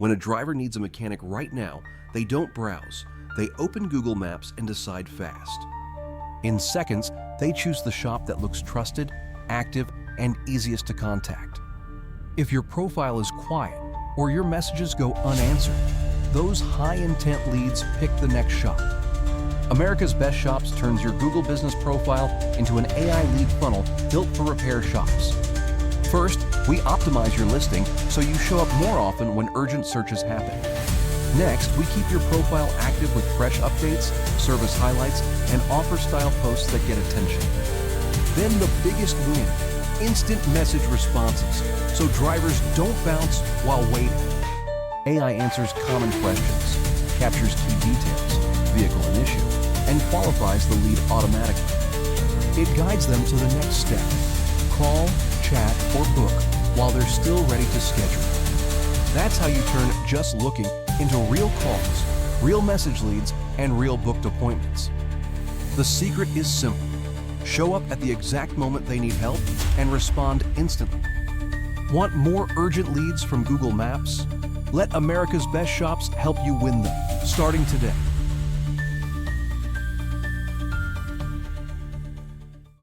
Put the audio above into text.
When a driver needs a mechanic right now, they don't browse. They open Google Maps and decide fast. In seconds, they choose the shop that looks trusted, active, and easiest to contact. If your profile is quiet or your messages go unanswered, those high-intent leads pick the next shop. America's Best Shops turns your Google business profile into an AI lead funnel built for repair shops. First, we optimize your listing so you show up more often when urgent searches happen. Next, we keep your profile active with fresh updates, service highlights, and offer-style posts that get attention. Then the biggest win, instant message responses, so drivers don't bounce while waiting. AI answers common questions, captures key details, vehicle and issue, and qualifies the lead automatically. It guides them to the next step. Call, chat, or book while they're still ready to schedule. That's how you turn just looking into real calls, real message leads, and real booked appointments. The secret is simple. Show up at the exact moment they need help and respond instantly. Want more urgent leads from Google Maps? Let America's Best Shops help you win them, starting today.